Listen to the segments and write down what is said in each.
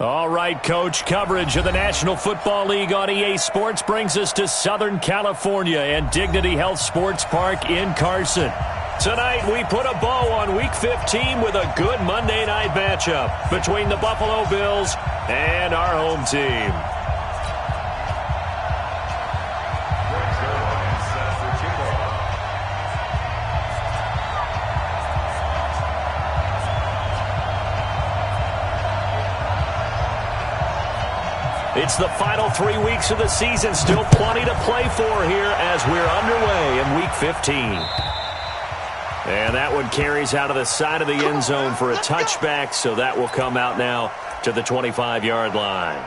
All right, Coach. Coverage of the National Football League on EA Sports brings us to Southern California and Dignity Health Sports Park in Carson. Tonight, we put a bow on Week 15 with a good Monday night matchup between the Buffalo Bills and our home team. It's the final 3 weeks of the season. Still plenty to play for here as we're underway in Week 15. And that one carries out of the side of the end zone for a touchback, so that will come out now to the 25-yard line.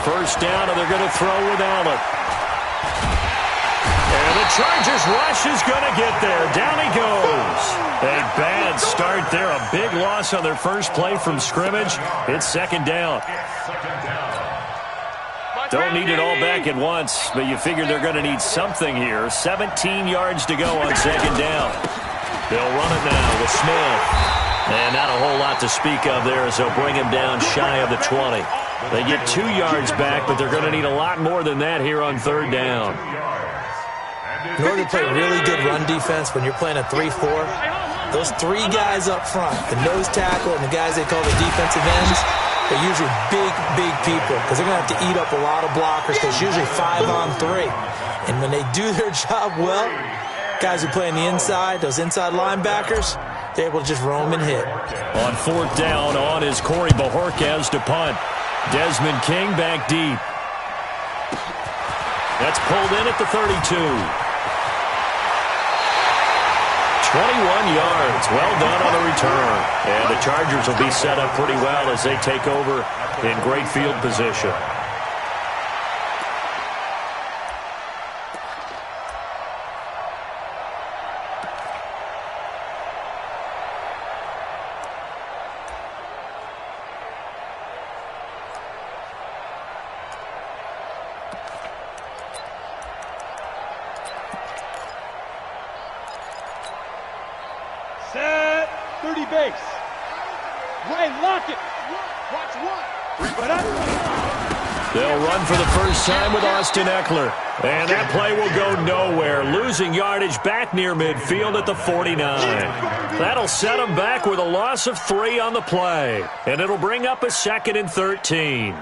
First down, and they're going to throw with Allen. And the Chargers rush is going to get there. Down he goes. A bad start there. A big loss on their first play from scrimmage. It's second down. Don't need it all back at once, but you figure they're going to need something here. 17 yards to go on second down. They'll run it now with Smith. And not a whole lot to speak of there as they'll bring him down shy of the 20. They get 2 yards back, but they're going to need a lot more than that here on third down. In order to play really good run defense when you're playing a 3-4, those three guys up front, the nose tackle and the guys they call the defensive ends, they're usually big people because they're going to have to eat up a lot of blockers because it's usually 5-on-3. And when they do their job well, guys who play on the inside, those inside linebackers, they're able to just roam and hit. On fourth down, on is Corey Bojorquez to punt. Desmond King back deep. That's pulled in at the 32. 21 yards. Well done on the return. And the Chargers will be set up pretty well as they take over in great field position. Set 30 base. Right, lock it. Watch one. They'll run for the first time with Austin Ekeler. And that play will go nowhere. Losing yardage back near midfield at the 49. That'll set them back with a loss of 3 on the play. And it'll bring up a 2nd and 13.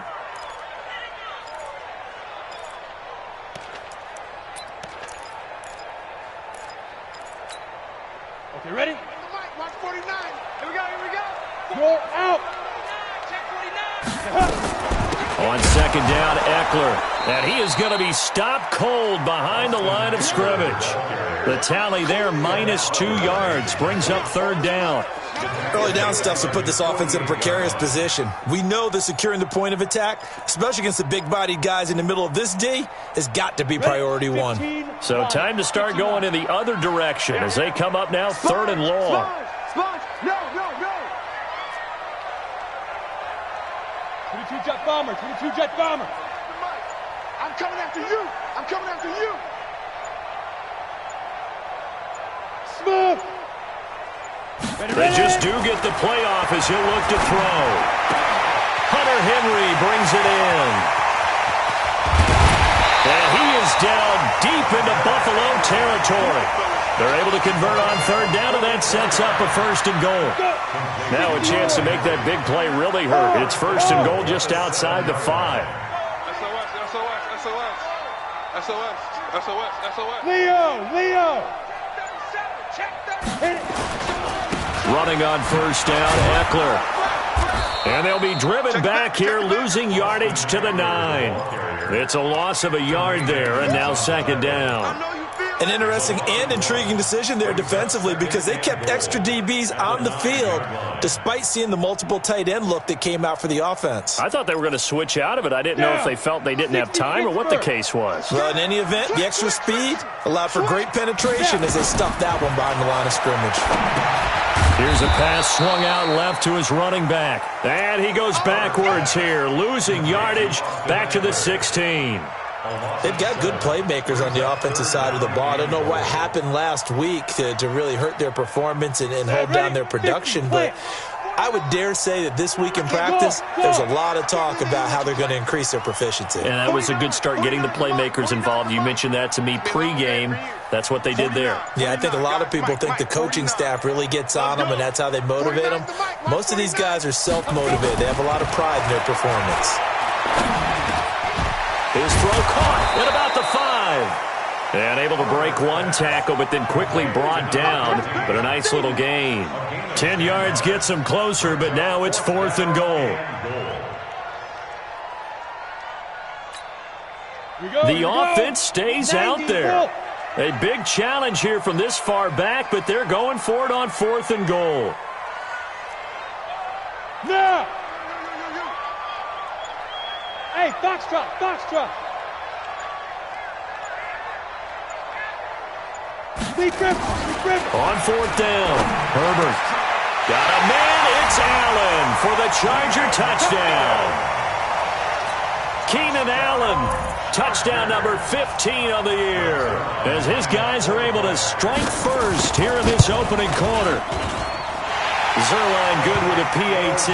Okay, ready? Watch 49. Here we go. You're out. On second down, Ekeler. And he is going to be stopped cold behind the line of scrimmage. The tally there, -2 yards, brings up third down. Early down stuff will put this offense in a precarious position. We know that securing the point of attack, especially against the big-bodied guys in the middle of this D, has got to be priority one. So time to start going in the other direction as they come up now third and long. No. 22 jet bomber. I'm coming after you. Smith. They just do get the playoff as he'll look to throw. Hunter Henry brings it in. And he is down deep into Buffalo territory. They're able to convert on third down, and that sets up a 1st and goal. Now a chance to make that big play really hurt. It's 1st and goal just outside the 5. SOS. Leo. Running on first down, Ekeler. And they'll be driven back here, losing yardage to the 9. It's a loss of a yard there, and now second down. An interesting and intriguing decision there defensively because they kept extra DBs on the field despite seeing the multiple tight end look that came out for the offense. I thought they were going to switch out of it. I didn't know if they felt they didn't have time or what the case was. Well, in any event, the extra speed allowed for great penetration as they stuffed that one behind the line of scrimmage. Here's a pass swung out left to his running back. And he goes backwards here, losing yardage back to the 16. They've got good playmakers on the offensive side of the ball. I don't know what happened last week to really hurt their performance and hold down their production, but I would dare say that this week in practice, there's a lot of talk about how they're going to increase their proficiency. And that was a good start getting the playmakers involved. You mentioned that to me pregame. That's what they did there. Yeah, I think a lot of people think the coaching staff really gets on them, and that's how they motivate them. Most of these guys are self-motivated. They have a lot of pride in their performance. His throw caught at about the 5. And able to break one tackle, but then quickly brought down. But a nice little gain. 10 yards gets him closer, but now it's 4th and goal. The offense stays out there. A big challenge here from this far back, but they're going for it on 4th and goal. Now! Hey, Foxtrot, Foxtrot! On 4th down, Herbert got a man. It's Allen for the Charger touchdown. Keenan Allen, touchdown number 15 of the year, as his guys are able to strike first here in this opening quarter. Zuerlein good with a PAT,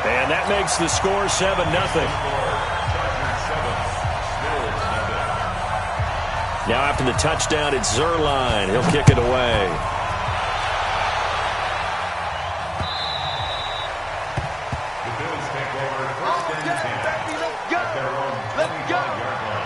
and that makes the score 7-0. Now after the touchdown, it's Zuerlein. He'll kick it away. The Bills take over 1st and 10 at their own 25-yard line.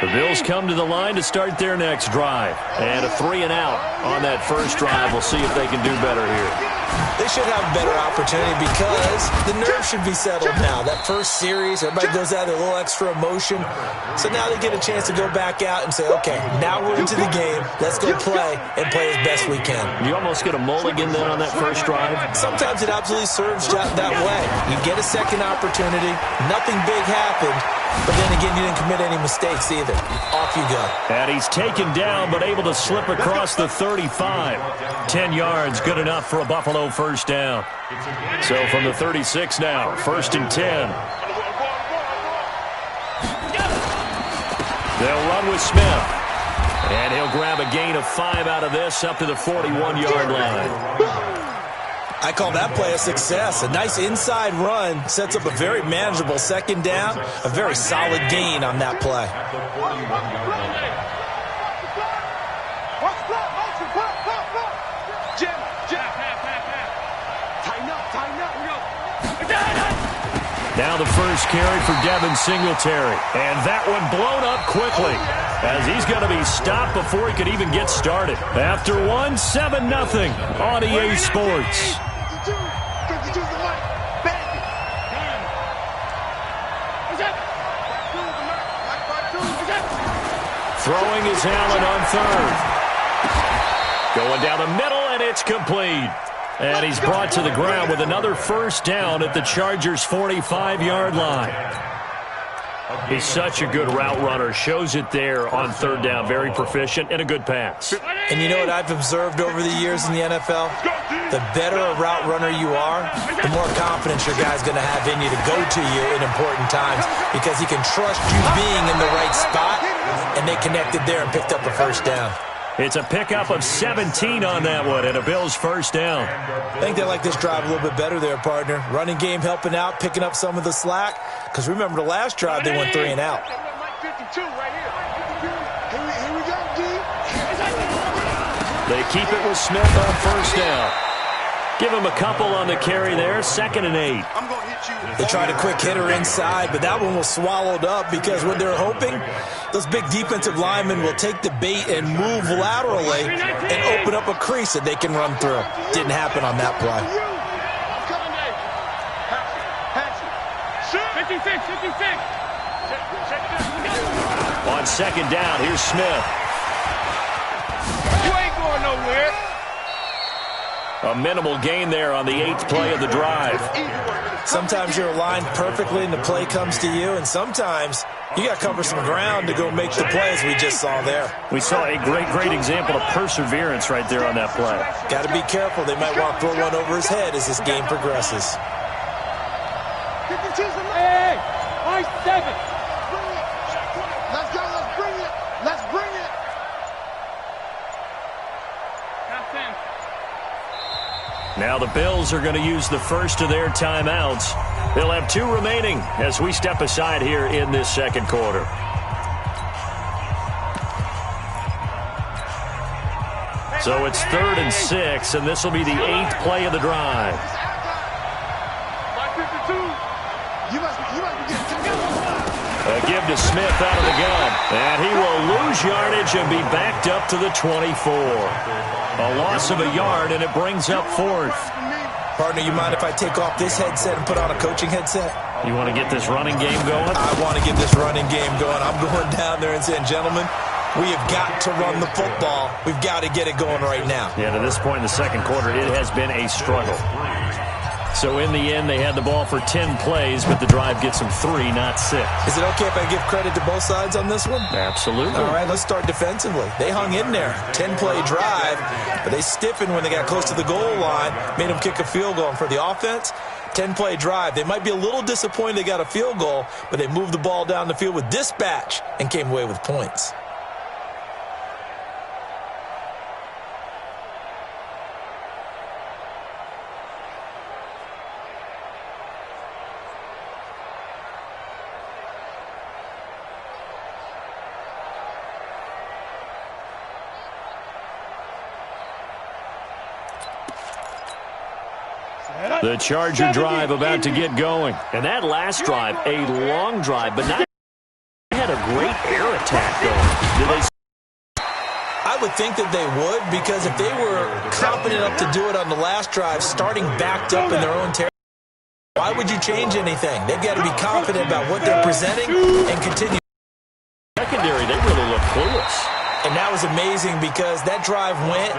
The Bills come to the line to start their next drive. And a 3-and-out on that first drive. We'll see if they can do better here. They should have a better opportunity because the nerves should be settled now. That first series, everybody goes out with a little extra emotion. So now they get a chance to go back out and say, okay, now we're into the game. Let's go play and play as best we can. You almost get a mulligan then on that first drive? Sometimes it absolutely serves that way. You get a second opportunity. Nothing big happened. But then again, you didn't commit any mistakes either. Off you go. And he's taken down, but able to slip across the 35. 10 yards, good enough for a Buffalo first down. So from the 36 now, 1st and 10. They'll run with Smith. And he'll grab a gain of 5 out of this up to the 41-yard line. I call that play a success. A nice inside run sets up a very manageable second down. A very solid gain on that play. Now the first carry for Devin Singletary. And that one blown up quickly, as he's going to be stopped before he could even get started. After one, 7-0 on EA Sports. Throwing is Allen on 3rd. Going down the middle, and it's complete. And he's brought to the ground with another first down at the Chargers' 45-yard line. He's such a good route runner. Shows it there on 3rd down. Very proficient and a good pass. And you know what I've observed over the years in the NFL? The better a route runner you are, the more confidence your guy's going to have in you to go to you in important times because he can trust you being in the right spot, and they connected there and picked up a first down. It's a pickup of 17 on that one and a Bills first down. I think they like this drive a little bit better there, partner. Running game helping out, picking up some of the slack. Because remember the last drive, they went 3-and-out. They keep it with Smith on first down. Give him a couple on the carry there. 2nd and 8. They tried a quick hitter inside, but that one was swallowed up because what they're hoping, those big defensive linemen will take the bait and move laterally and open up a crease that they can run through. Didn't happen on that play. 56. On 2nd down, here's Smith. You ain't going nowhere. A minimal gain there on the 8th play of the drive. Sometimes you're aligned perfectly and the play comes to you, and sometimes you got to cover some ground to go make the play, as we just saw there. We saw a great example of perseverance right there on that play. Got to be careful. They might want to throw one over his head as this game progresses. Hey, nice 7. Let's go. Let's bring it. Now the Bills are going to use the first of their timeouts. They'll have 2 remaining as we step aside here in this 2nd quarter. So it's 3rd and 6, and this will be the 8th play of the drive. A give to Smith out of the gun. And he will lose yardage and be backed up to the 24. A loss of a yard, and it brings up 4th. Partner, you mind if I take off this headset and put on a coaching headset? You want to get this running game going? I want to get this running game going. I'm going down there and saying, gentlemen, we have got to run the football. We've got to get it going right now. Yeah, to this point in the 2nd quarter, it has been a struggle. So in the end, they had the ball for 10 plays, but the drive gets them 3, not 6. Is it okay if I give credit to both sides on this one? Absolutely. All right, let's start defensively. They hung in there. 10-play drive, but they stiffened when they got close to the goal line, made them kick a field goal. And for the offense, 10-play drive. They might be a little disappointed they got a field goal, but they moved the ball down the field with dispatch and came away with points. The Charger drive about to get going. And that last drive, a long drive, but not had a great air attack going. Did they? I would think that they would, because if they were confident enough to do it on the last drive, starting backed up in their own territory, why would you change anything? They've got to be confident about what they're presenting and continue. Secondary, they really look clueless. And that was amazing because that drive went,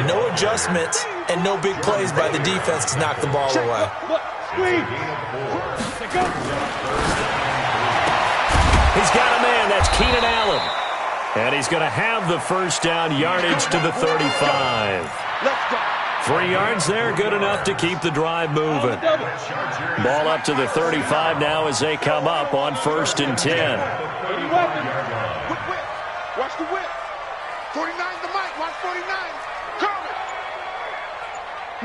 no adjustments, and no big plays by the defense to knock the ball away. He's got a man. That's Keenan Allen. And he's going to have the first down, yardage to the 35. 3 yards there, good enough to keep the drive moving. Ball up to the 35 now as they come up on 1st and 10. Watch the whip. 49 to Mike. Watch 49. Curl it.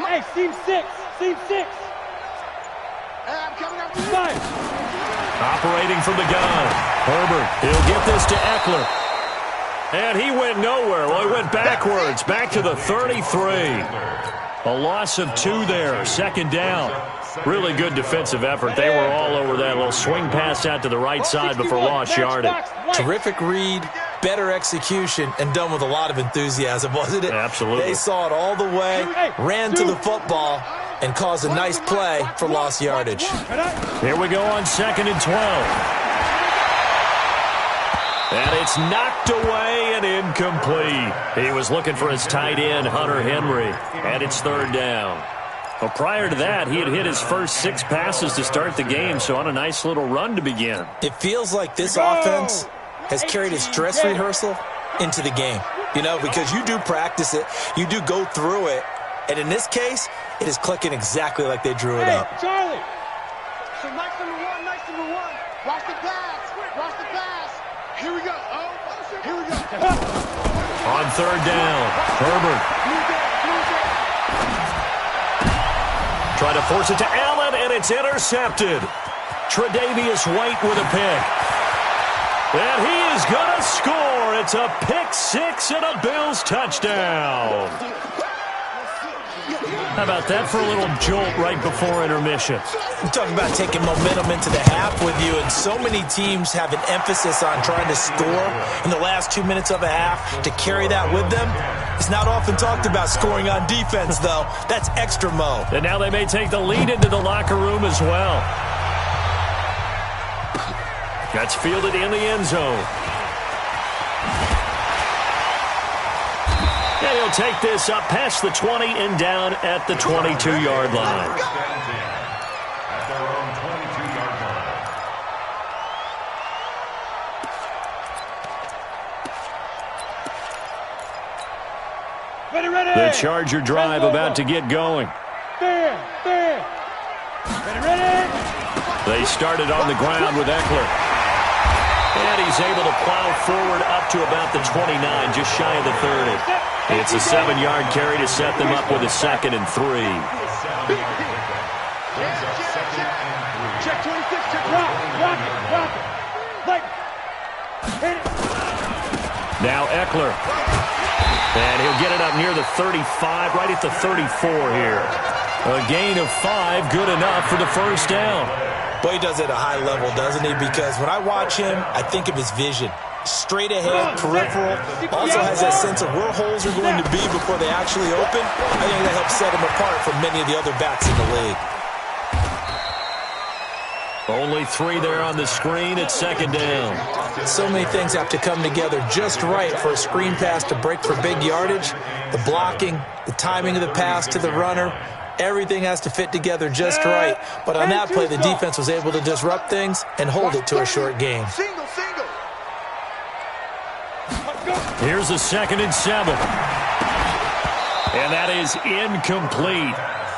Hey, seam 6. Hey, I'm coming up to you. Operating from the gun. Herbert, he'll get this to Eckler. And he went nowhere. Well, he went backwards, back to the 33. A loss of 2 there, 2nd down. Really good defensive effort. They were all over that little swing pass out to the right side before lost yardage. Terrific read, better execution, and done with a lot of enthusiasm, wasn't it? Absolutely. They saw it all the way, ran to the football, and caused a nice play for lost yardage. Here we go on 2nd and 12. And it's knocked away and incomplete. He was looking for his tight end, Hunter Henry. And it's 3rd down. Well, prior to that, he had hit his first 6 passes to start the game, so on a nice little run to begin. It feels like this offense has carried its dress rehearsal into the game. You know, because you do practice it, you do go through it, and in this case, it is clicking exactly like they drew it up. Charlie. So nice number one. Watch the pass. Here we go. Here we go. On 3rd down, Herbert. Trying to force it to Allen, and it's intercepted. Tre'Davious White with a pick. And he is going to score. It's a pick 6 and a Bills touchdown. How about that for a little jolt right before intermission? We're talking about taking momentum into the half with you, and so many teams have an emphasis on trying to score in the last 2 minutes of a half to carry that with them. It's not often talked about scoring on defense, though. That's extra mo. And now they may take the lead into the locker room as well. That's fielded in the end zone. And he'll take this up past the 20 and down at the 22-yard line. At their own 22-yard line. Ready, ready. The Charger drive about to get going. There. Ready, ready. They started on the ground with Eckler. And he's able to plow forward up to about the 29, just shy of the 30. It's a 7-yard carry to set them up with a 2nd and 3. Check 26, check rock it. Like, hit it. Now Eckler. And he'll get it up near the 35, right at the 34 here. A gain of 5, good enough for the first down. Boy, he does it at a high level, doesn't he? Because when I watch him, I think of his vision. Straight ahead, peripheral. Also has that sense of where holes are going to be before they actually open. I think that helps set him apart from many of the other backs in the league. Only 3 there on the screen at 2nd down. So many things have to come together just right for a screen pass to break for big yardage. The blocking, the timing of the pass to the runner, everything has to fit together just right. But on that play, the defense was able to disrupt things and hold it to a short gain. Single. Here's a 2nd and 7. And that is incomplete.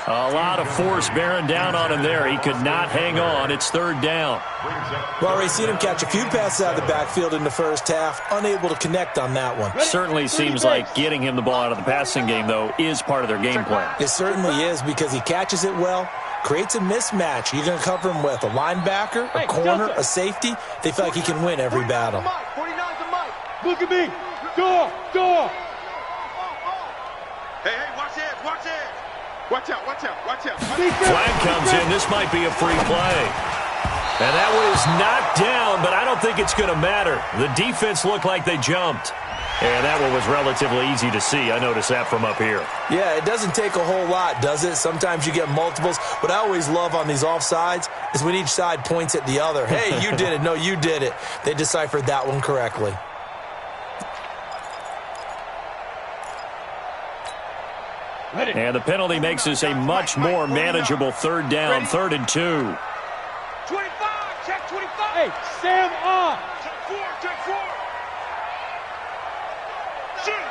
A lot of force bearing down on him there. He could not hang on. It's 3rd down. Well, we've seen him catch a few passes out of the backfield in the first half, unable to connect on that one. Certainly seems like getting him the ball out of the passing game, though, is part of their game plan. It certainly is because he catches it well, creates a mismatch. You're going to cover him with a linebacker, a corner, a safety. They feel like he can win every battle. 49's the mic. Look at me. Door. Hey, watch it. Watch out. Flag comes in. This might be a free play. And that was knocked down, but I don't think it's going to matter. The defense looked like they jumped. And that one was relatively easy to see. I noticed that from up here. Yeah, it doesn't take a whole lot, does it? Sometimes you get multiples. What I always love on these offsides is when each side points at the other. Hey, you did it. No, you did it. They deciphered that one correctly. And the penalty makes this a much more manageable 3rd down, 3rd and 2. 25, check 25. Hey, Sam on. Check 4. Shoot.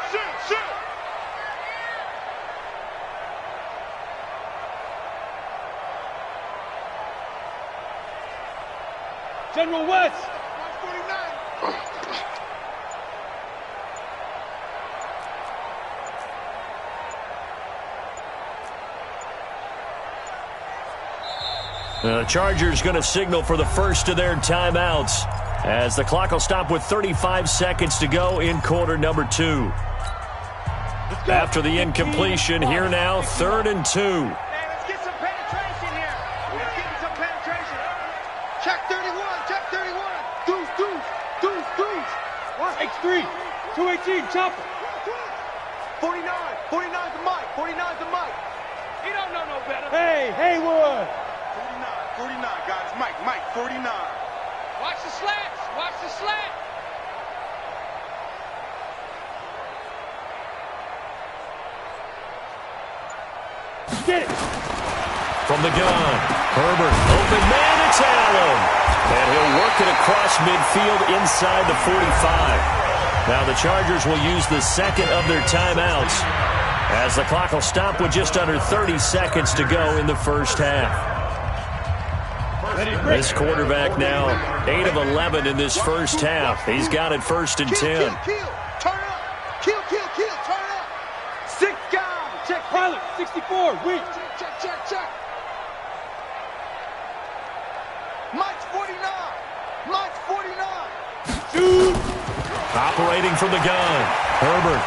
General West. 49. The Chargers going to signal for the first of their timeouts as the clock will stop with 35 seconds to go in quarter number 2. After the incompletion, here now, 3rd and 2. Hey, let's get some penetration here. Let's get some penetration. Check 31. Deuce. X3, 218, chopper. 49's the mic. He don't know no better. Hey, Haywood. 49, guys. Mike, 49. Watch the slats. Get it. From the gun, Herbert, open man, it's Allen. And he'll work it across midfield inside the 45. Now the Chargers will use the 2nd of their timeouts as the clock will stop with just under 30 seconds to go in the first half. This quarterback now 8 of 11 in this first half. He's got it 1st and 10. Kill. Turn up. Kill. Turn up. 6 guys. Check pilot, 64, weak. Check. Mike's 49. Shoot. Operating from the gun, Herbert.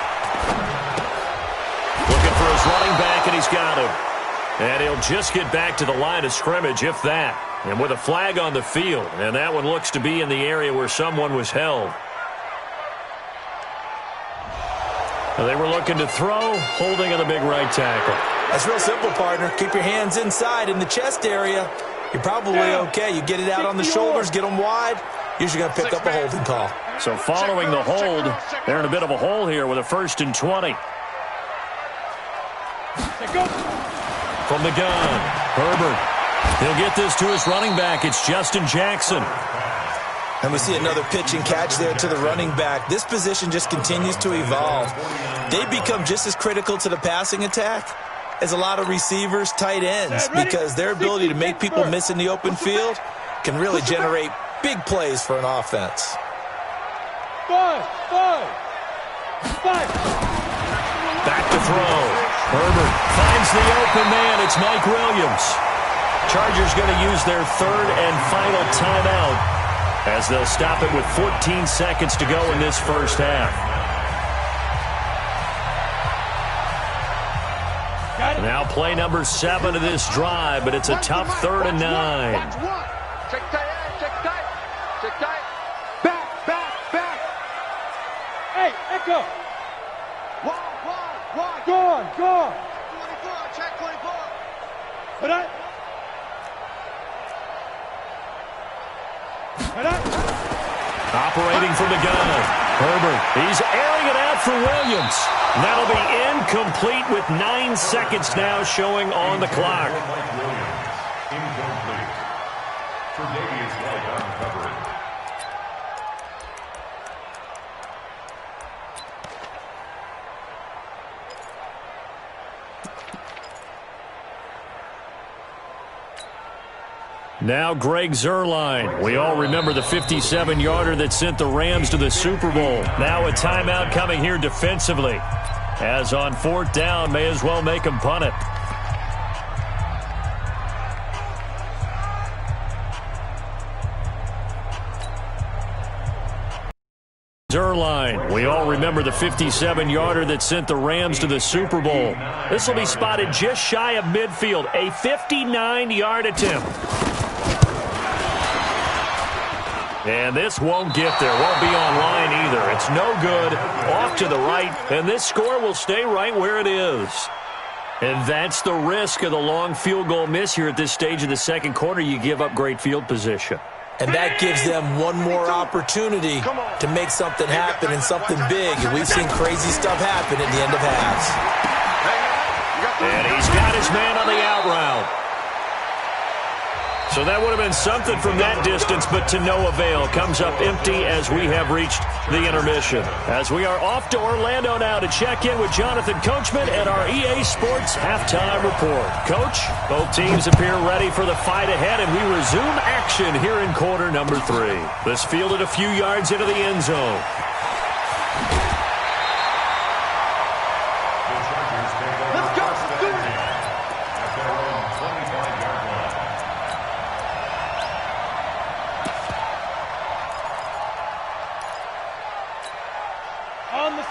Looking for his running back, and he's got him. And he'll just get back to the line of scrimmage, if that. And with a flag on the field, and that one looks to be in the area where someone was held. They were looking to throw, holding on the big right tackle. That's real simple, partner. Keep your hands inside in the chest area. You're probably okay. You get it out on the shoulders, get them wide. Usually going to pick up a holding call. So following the hold, they're in a bit of a hole here with a 1st and 20. From the gun, Herbert. He'll get this to his running back. It's Justin Jackson. And we see another pitch and catch there to the running back. This position just continues to evolve. They become just as critical to the passing attack as a lot of receivers, tight ends, because their ability to make people miss in the open field can really generate big plays for an offense. Back to throw. Herbert finds the open man. It's Mike Williams. Chargers going to use their 3rd and final timeout as they'll stop it with 14 seconds to go in this first half. Now play number 7 of this drive, but it's a tough 3rd and 9. Check tight, check tight, check tight. Back. Hey, Echo. Wide. Go on. 24, check 24. Put up. Operating from the gun. Herbert, he's airing it out for Williams. That'll be incomplete with 9 seconds now showing on the clock. Mike Williams, incomplete. Tre'Davious White on coverage. Now Greg Zuerlein. We all remember the 57-yarder that sent the Rams to the Super Bowl. Now a timeout coming here defensively. As on 4th down, may as well make him punt it. Zuerlein. We all remember the 57-yarder that sent the Rams to the Super Bowl. This will be spotted just shy of midfield. A 59-yard attempt. And this won't get there. Won't be online either. It's no good. Off to the right. And this score will stay right where it is. And that's the risk of the long field goal miss here at this stage of the second quarter. You give up great field position. And that gives them one more opportunity to make something happen and something big. And we've seen crazy stuff happen at the end of halves. And he's got his man on the out route. So that would have been something from that distance, but to no avail. Comes up empty as we have reached the intermission. As we are off to Orlando now to check in with Jonathan Coachman at our EA Sports Halftime Report. Coach, both teams appear ready for the fight ahead, and we resume action here in quarter number 3. This fielded a few yards into the end zone.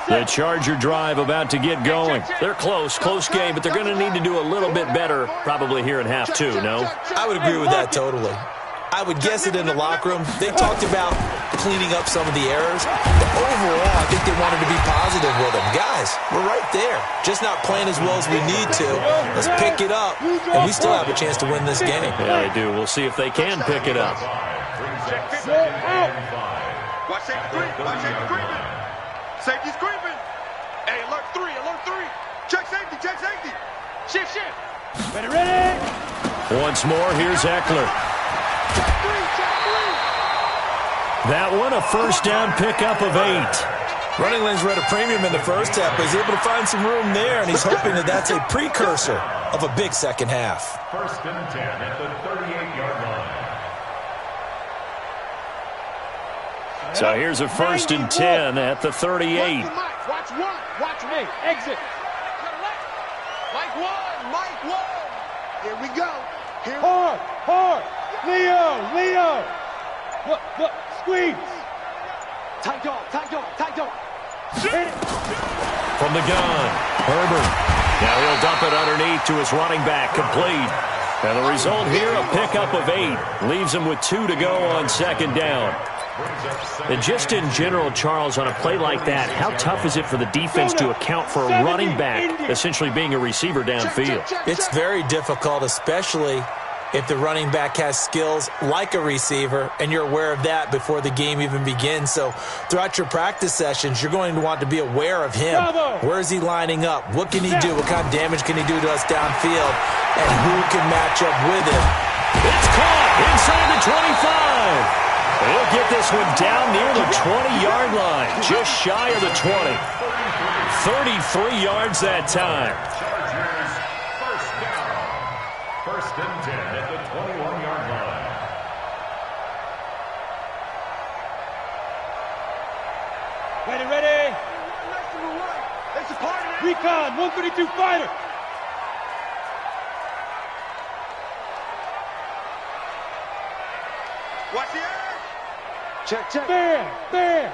The Charger drive about to get going. They're close game, but they're going to need to do a little bit better probably here in half 2, no? I would agree with that totally. I would guess it in the locker room. They talked about cleaning up some of the errors, but overall, I think they wanted to be positive with them. Guys, we're right there. Just not playing as well as we need to. Let's pick it up, and we still have a chance to win this game. Yeah, they do. We'll see if they can pick it up. Watch safety creeping. Safety's creeping. Hey, alert 3. Check safety. Shift. Ready. Once more, here's Eckler. Check 3. That one, a first down pickup of 8. Running lanes were at a premium in the first half, but he's able to find some room there, and he's hoping that that's a precursor of a big second half. 1st and 10 at the 38-yard line. So here's a 1st and 10 at the 38. Watch one. Hey, exit. Mike one. Here we go. Hard. Leo. Look, squeeze. Tight dog. From the gun, Herbert. Now he'll dump it underneath to his running back, complete. And the result here, a pickup of 8. Leaves him with 2 to go on second down. And just in general, Charles, on a play like that, how tough is it for the defense to account for a running back essentially being a receiver downfield? It's very difficult, especially if the running back has skills like a receiver, and you're aware of that before the game even begins. So throughout your practice sessions, you're going to want to be aware of him. Where is he lining up? What can he do? What kind of damage can he do to us downfield? And who can match up with him? It's caught inside the 25. He'll get this one down near the 20-yard line, just shy of the 20. 33 yards that time. Chargers, first down. First and 10 at the 21-yard line. Ready. Recon, 132 fighter. Watch the air. Check. Fair.